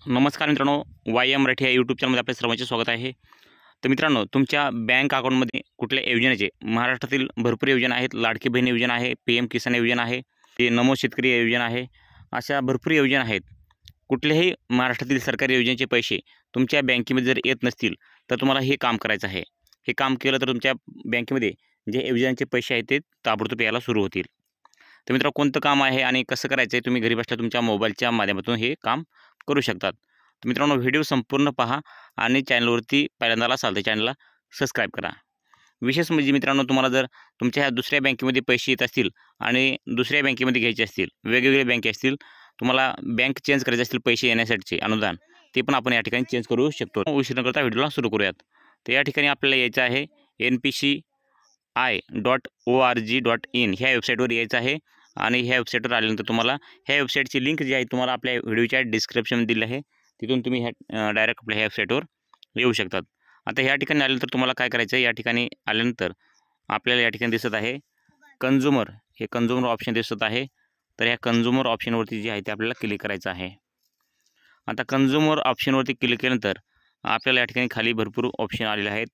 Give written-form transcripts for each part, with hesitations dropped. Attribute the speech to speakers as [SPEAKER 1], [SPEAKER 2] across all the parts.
[SPEAKER 1] नमस्कार मित्रांनो, वाय मराठी या यूट्यूब चॅनलमध्ये आपल्या सर्वांचे स्वागत आहे। तर मित्रांनो, तुमच्या बँक अकाउंटमध्ये कुठल्या योजनेचे महाराष्ट्रातील भरपूर योजना आहेत। लाडकी बहीण योजना आहे, PM किसान योजना आहे, ते नमो शेतकरी योजना आहे, अशा भरपूर योजना आहेत। कुठल्याही महाराष्ट्रातील सरकारी योजनेचे पैसे तुमच्या बँकेमध्ये जर येत नसतील तर तुम्हाला हे काम करायचं आहे। हे काम केलं तर तुमच्या बँकेमध्ये जे योजनांचे पैसे आहेत ते ताबडतोब यायला सुरू होतील। तर मित्रांनो, कोणतं काम आहे आणि कसं करायचं आहे तुम्ही घरी बसल्या तुमच्या मोबाईलच्या माध्यमातून हे काम करू शकतात। तर मित्रांनो, व्हिडिओ संपूर्ण पहा आणि चॅनलवरती पहिल्यांदा असाल तर चॅनलला सबस्क्राईब करा। विशेष म्हणजे मित्रांनो, तुम्हाला जर तुमच्या ह्या दुसऱ्या बँकेमध्ये पैसे येत असतील आणि दुसऱ्या बँकेमध्ये घ्यायचे असतील, वेगवेगळे बँके असतील, तुम्हाला बँक चेंज करायचे असतील पैसे येण्यासाठीचे अनुदान, ते पण आपण या ठिकाणी चेंज करू शकतो। उशीर न करता व्हिडिओला सुरू करूयात। तर या ठिकाणी आपल्याला यायचं आहे npci.org.in ह्या वेबसाईटवर यायचं आहे आणि ह्या वेबसाईटवर आल्यानंतर तुम्हाला ह्या वेबसाईटची लिंक जी आहे तुम्हाला आपल्या व्हिडिओच्या डिस्क्रिप्शनमध्ये दिली आहे, तिथून तुम्ही डायरेक्ट आपल्या ह्या वेबसाईटवर येऊ शकतात। आता ह्या ठिकाणी आल्यानंतर तुम्हाला काय करायचं आहे, या ठिकाणी आल्यानंतर आपल्याला या ठिकाणी दिसत आहे कंझ्युमर, हे कंझ्युमर ऑप्शन दिसत आहे। तर ह्या कंझ्युमर ऑप्शनवरती जे आहे ते आपल्याला क्लिक करायचं आहे। आता कंझ्युमर ऑप्शनवरती क्लिक केल्यानंतर आपल्याला या ठिकाणी खाली भरपूर ऑप्शन आलेले आहेत।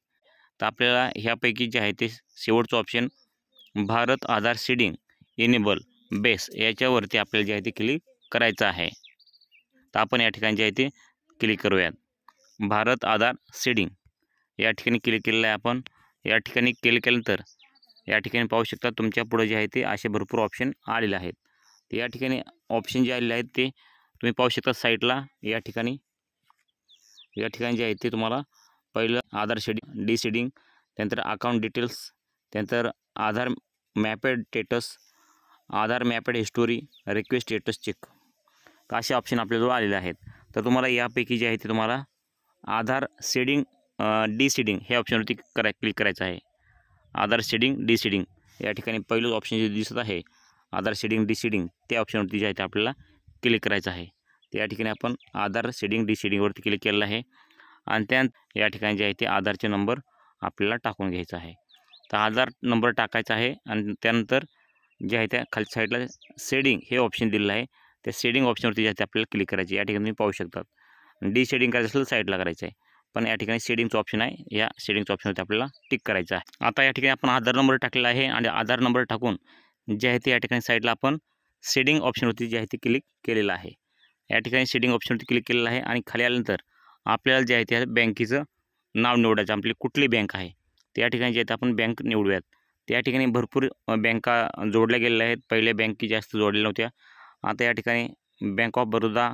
[SPEAKER 1] तर आपल्याला ह्यापैकी जे आहे ते शेवटचं ऑप्शन भारत आधार सीडिंग इनेबल बेस याच्यावरती आपल्याला जे आहे ते क्लिक करायचं आहे। तर आपण या ठिकाणी जे आहे ते क्लिक करूयात। भारत आधार सीडिंग या ठिकाणी क्लिक केलेलं आहे आपण। या ठिकाणी क्लिक केल्यानंतर या ठिकाणी पाहू शकता तुमच्या पुढे जे आहे ते असे भरपूर ऑप्शन आलेले आहेत। तर या ठिकाणी ऑप्शन जे आलेले आहेत ते तुम्ही पाहू शकता साईडला। या ठिकाणी जे आहे ते तुम्हाला पहिलं आधार सीडिंग, डीसीडिंग, त्यानंतर अकाउंट डिटेल्स, त्यानंतर आधार मॅपेड स्टेटस, आधार मॅपेड हिस्टोरी, रिक्वेस्ट स्टेटस चेक, असे ऑप्शन आपल्याजवळ आलेले आहेत। तर तुम्हाला यापैकी जे आहे ते तुम्हाला आधार सीडिंग डीसीडिंग हे ऑप्शनवरती क्लिक करायचं आहे। आधार सीडिंग डीसीडिंग या ठिकाणी पहिलं ऑप्शन जे दिसत आहे आधार सीडिंग डीसीडिंग, त्या ऑप्शनवरती जे आहे ते आपल्याला क्लिक करायचं आहे। तर या ठिकाणी आपण आधार सीडिंग डीसीडिंगवरती क्लिक केलेलं आहे आणि त्यानंतर या ठिकाणी जे आहे ते आधारचे नंबर आपल्याला टाकून घ्यायचा आहे। तर आधार नंबर टाकायचा आहे आणि त्यानंतर जे आहे त्या खालच्या साईडला सेडिंग हे ऑप्शन दिलेलं आहे, त्या सेडिंग ऑप्शनवरती जे आहे ते आपल्याला क्लिक करायचे। या ठिकाणी तुम्ही पाहू शकतात डीसेडिंग करायचं असेल साईडला करायचं आहे, पण या ठिकाणी सेडिंगचं ऑप्शन आहे, या सेडिंगचं ऑप्शनवरती आपल्याला टिक करायचं आहे। आता या ठिकाणी आपण आधार नंबर टाकलेला आहे आणि आधार नंबर टाकून जे आहे ते या ठिकाणी साईडला आपण सेडिंग ऑप्शनवरती जे आहे ते क्लिक केलेलं आहे। या ठिकाणी सेडिंग ऑप्शनवरती क्लिक केलेलं आहे आणि खाली आल्यानंतर आपल्याला जे आहे त्या बँकेचं नाव निवडायचं, आपली कुठली बँक आहे त्या ठिकाणी जे आहे ते आपण बँक निवडूयात। त्या ठिकाणी भरपूर बँका जोडल्या गेलेल्या आहेत, पहिल्या बँकी जास्त जोडलेल्या नव्हत्या। आता या ठिकाणी बँक ऑफ बरोदा,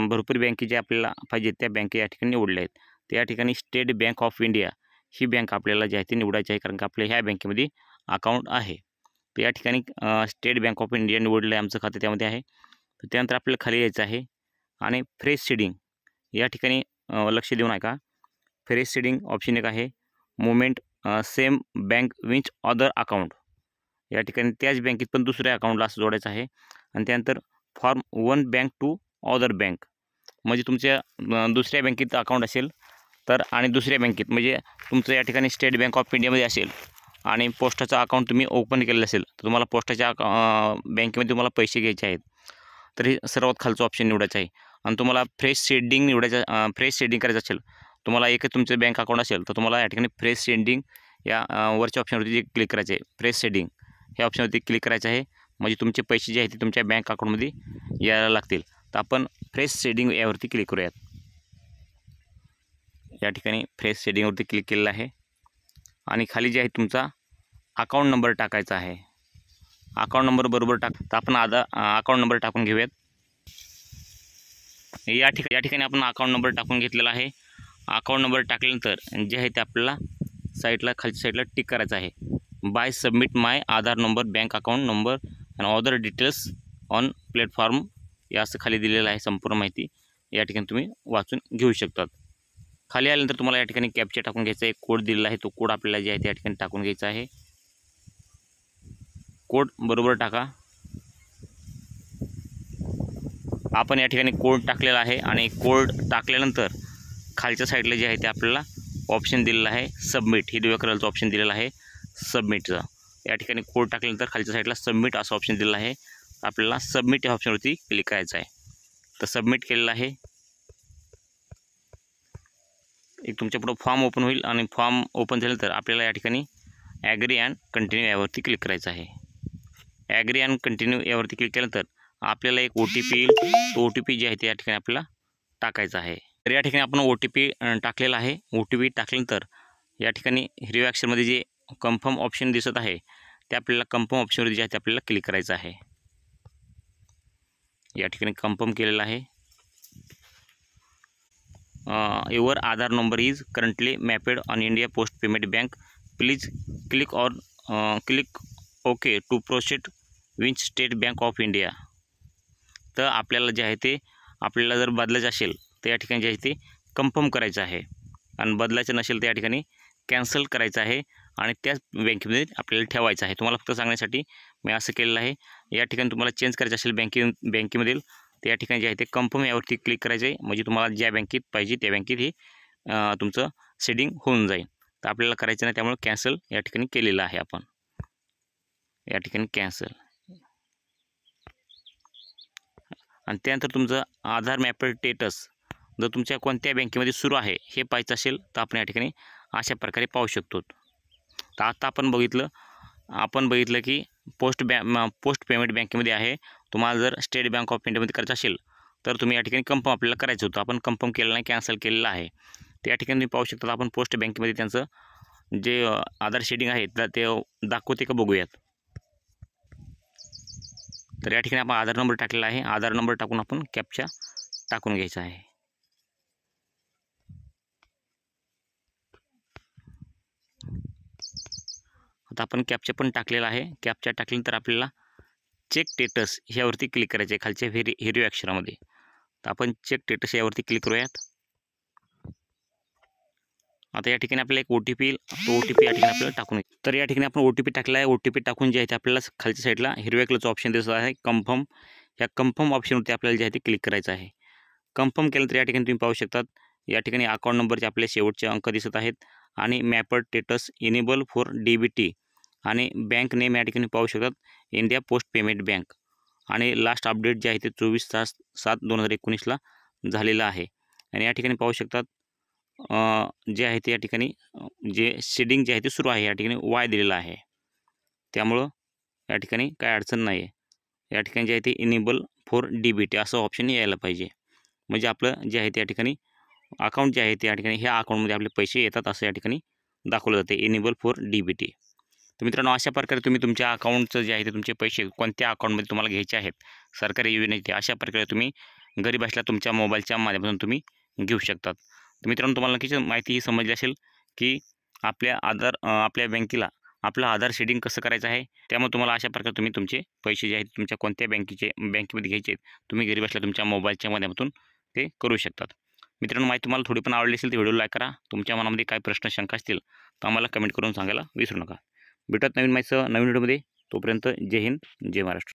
[SPEAKER 1] भरपूर बँके जे आपल्याला पाहिजे त्या बँके या ठिकाणी निवडल्या आहेत। तर या ठिकाणी state Bank of India he bank आपल्याला जी आहे ती निवडायची आहे, कारण का आपल्या ह्या बँकेमध्ये अकाउंट आहे। तर या ठिकाणी स्टेट बँक ऑफ इंडिया निवडलं आहे, आमचं खातं त्यामध्ये आहे। तर त्यानंतर आपल्याला खाली यायचं आहे आणि फ्रेश सीडिंग या ठिकाणी लक्ष देऊ नका। फ्रेश सीडिंग ऑप्शन एक आहे, movement same bank which other account, या ठिकाणी त्याच बँकेत पण दुसऱ्या अकाउंटला असं जोडायचं आहे। आणि त्यानंतर from one bank to other bank, म्हणजे तुमच्या दुसऱ्या बँकेत अकाउंट असेल तर आणि दुसऱ्या बँकेत म्हणजे तुमचं या ठिकाणी स्टेट बँक ऑफ इंडियामध्ये असेल आणि पोस्टाचं अकाउंट तुम्ही ओपन केलेलं असेल तर तुम्हाला पोस्टाच्या बँकेमध्ये तुम्हाला पैसे घ्यायचे आहेत, तर हे सर्वात खालचं ऑप्शन निवडायचं आहे। आणि तुम्हाला फ्रेश सेडिंग निवडायचं, फ्रेश सेडिंग करायचं असेल, तुम्हाला एकच तुमचं बँक अकाउंट असेल तर तुम्हाला या ठिकाणी फ्रेश सेडिंग या वरच्या ऑप्शनवरती जे क्लिक करायचे आहे, फ्रेश सेडिंग ह्या ऑप्शनवरती क्लिक करायचं आहे, म्हणजे तुमचे पैसे जे आहेत ते तुमच्या बँक अकाउंटमध्ये यायला लागतील। तर आपण फ्रेश सेडिंग यावरती क्लिक करूयात। या ठिकाणी फ्रेश सेडिंगवरती क्लिक केलेलं आहे आणि खाली जे आहे तुमचा अकाउंट नंबर टाकायचा आहे। अकाउंट नंबर बरोबर तर आपण अकाउंट नंबर टाकून घेऊयात। या ठिकाणी आपण अकाउंट नंबर टाकून घेतलेला आहे। अकाउंट नंबर टाकल्यानंतर जे आहे ते आपल्याला साईडला खालच्या साईडला टिक करायचं आहे, by submit my Aadhaar number bank account number and other details on platform, या असं खाली दिलेलं आहे संपूर्ण माहिती, या ठिकाणी तुम्ही वाचून घेऊ शकतात। खाली आल्यानंतर तुम्हाला या ठिकाणी कॅप्चा टाकून घ्यायचा आहे, कोड दिलेला आहे तो कोड आपल्याला जे आहे त्या ठिकाणी टाकून घ्यायचा आहे। कोड बरोबर टाका। आपण या ठिकाणी कोड टाकलेला आहे आणि कोड टाकल्यानंतर खालच्या साईडला जे आहे ते आपल्याला ऑप्शन दिलेला आहे सबमिट, हिरव्या कलरचा ऑप्शन दिलेला आहे सबमिटचा। या ठिकाणी कोड टाकल्यानंतर खालच्या साईडला सबमिट असं ऑप्शन दिलेलं आहे, आपल्याला सबमिट या ऑप्शनवरती क्लिक करायचं आहे। तर सबमिट केलेलं आहे एक तुमच्यापुढं फॉर्म ओपन होईल आणि फॉर्म ओपन झालं तर आपल्याला या ठिकाणी ॲग्री अँड कंटिन्यू यावरती क्लिक करायचं आहे. ॲग्री अँड कंटिन्यू यावरती क्लिक केल्यानंतर आपल्याला एक OTP येईल. तो OTP जे आहे ते या ठिकाणी आपल्याला टाकायचा आहे. तर या ठिकाणी आपण OTP टाकलेला आहे. OTP टाकल्यानंतर या ठिकाणी हिरव्या अक्षरामध्ये जे कन्फर्म ऑप्शन दिसत आहे ते आपल्याला कन्फर्म ऑप्शनवरती जे आहे ते आपल्याला क्लिक करायचं आहे. या ठिकाणी कन्फर्म केलेलं आहे. Your Aadhaar number is currently mapped on India Post Payment Bank. Please click okay to proceed with State Bank of India. तर आपल्याला जे आहे ते आपल्याला जर बदलायचं असेल तर या ठिकाणी जे आहे ते कन्फर्म करायचं आहे आणि बदलायचं नसेल तर या ठिकाणी कॅन्सल करायचं आहे आणि त्याच बँकेमध्ये आपल्याला ठेवायचं आहे. तुम्हाला फक्त सांगण्यासाठी मी असं केलेलं आहे. या ठिकाणी तुम्हाला चेंज करायचं असेल बँकेमधील तर या ठिकाणी जे आहे ते कन्फर्म यावरती क्लिक करायचं आहे. म्हणजे तुम्हाला ज्या बँकेत पाहिजे त्या बँकेत हे तुमचं सेटिंग होऊन जाईल. तर आपल्याला करायचं नाही, त्यामुळे कॅन्सल या ठिकाणी केलेलं आहे आपण. या ठिकाणी कॅन्सल आणि त्यानंतर तुमचं आधार मॅपेड स्टेटस जर तुमच्या कोणत्या बँकेमध्ये सुरू आहे हे पाहायचं असेल तर आपण या ठिकाणी अशा प्रकारे पाहू शकतो. तर आता आपण बघितलं की पोस्ट पेमेंट बँकेमध्ये आहे. तुम्हाला जर स्टेट बँक ऑफ इंडियामध्ये करायचं असेल तर तुम्ही या ठिकाणी कन्फर्म आपल्याला करायचं होतं. आपण कन्फर्म केलं नाही, कॅन्सल केलेलं आहे. तर या ठिकाणी तुम्ही पाहू शकता आपण पोस्ट बँकेमध्ये त्यांचं जे आधार शेडिंग आहे तर ते दाखवते का बघूयात. तर या ठिकाणी आपण आधार नंबर टाकलेला आहे. आधार नंबर टाकून आपण कॅप्चा टाकून घ्यायचा आहे. आता आपण कॅप्चा पण टाकलेला आहे. कॅप्चा टाकल्यानंतर आपल्याला चेक स्टेटस ह्यावरती क्लिक करायचे आहे खालच्या हिरव्या अक्षरामध्ये. तर आपण चेक स्टेटस यावरती क्लिक करूयात. आता या ठिकाणी आपल्याला एक OTP येईल. तो OTP या ठिकाणी आपल्याला टाकून तर या ठिकाणी आपण OTP टाकला आहे. OTP टाकून जे आहे ते आपल्याला खालच्या साईडला हिरव्या कलरचं ऑप्शन दिसत आहे कन्फर्म. या कन्फर्म ऑप्शनवरती आपल्याला जे आहे ते क्लिक करायचं आहे. कन्फर्म केलं तर या ठिकाणी तुम्ही पाहू शकतात या ठिकाणी अकाउंट नंबरचे आपले शेवटचे अंक दिसत आहेत आणि मॅपर्ड स्टेटस इनेबल फॉर DBT आणि बँक नेम या ठिकाणी पाहू शकतात इंडिया पोस्ट पेमेंट बँक आणि लास्ट अपडेट जे आहे ते 24/7/2019ला झालेलं आहे. आणि या ठिकाणी पाहू शकतात जे आहे ते या ठिकाणी जे शेडिंग जे आहे ते सुरू आहे. या ठिकाणी Y दिलेला आहे, त्यामुळं या ठिकाणी काय अडचण नाही आहे. या ठिकाणी जे आहे ते इनेबल फॉर DBT असं ऑप्शन यायला पाहिजे. म्हणजे आपलं जे आहे ते या ठिकाणी अकाउंट जे आहे ते या ठिकाणी ह्या अकाउंटमध्ये आपले पैसे येतात असं या ठिकाणी दाखवलं जाते इनेबल फॉर DBT. तर मित्रांनो अशा प्रकारे तुम्ही तुमच्या अकाउंटचं जे आहे ते तुमचे पैसे कोणत्या अकाउंटमध्ये तुम्हाला घ्यायचे आहेत सरकारी योजनेचे अशा प्रकारे तुम्ही घरी बसल्या तुमच्या मोबाईलच्या माध्यमातून तुम्ही घेऊ शकतात. तर मित्रांनो तुम्हाला नक्कीच माहिती ही समजली असेल की आपल्या बँकेला आपलं आधार शेडिंग कसं करायचं आहे. त्यामुळे तुम्हाला अशा प्रकारे तुम्ही तुमचे पैसे जे आहेत तुमच्या कोणत्या बँकेमध्ये घ्यायचे आहेत तुम्ही घरी बसल्या तुमच्या मोबाईलच्या माध्यमातून ते करू शकतात. मित्रांनो माहिती तुम्हाला थोडी पण आवडली असेल तर व्हिडिओ लाईक करा. तुमच्या मनामध्ये काय प्रश्न शंका असतील तर आम्हाला कमेंट करून सांगायला विसरू नका. भेटत नवीन माहितीसह नवीन व्हिडिओमध्ये. तोपर्यंत जय हिंद, जय महाराष्ट्र.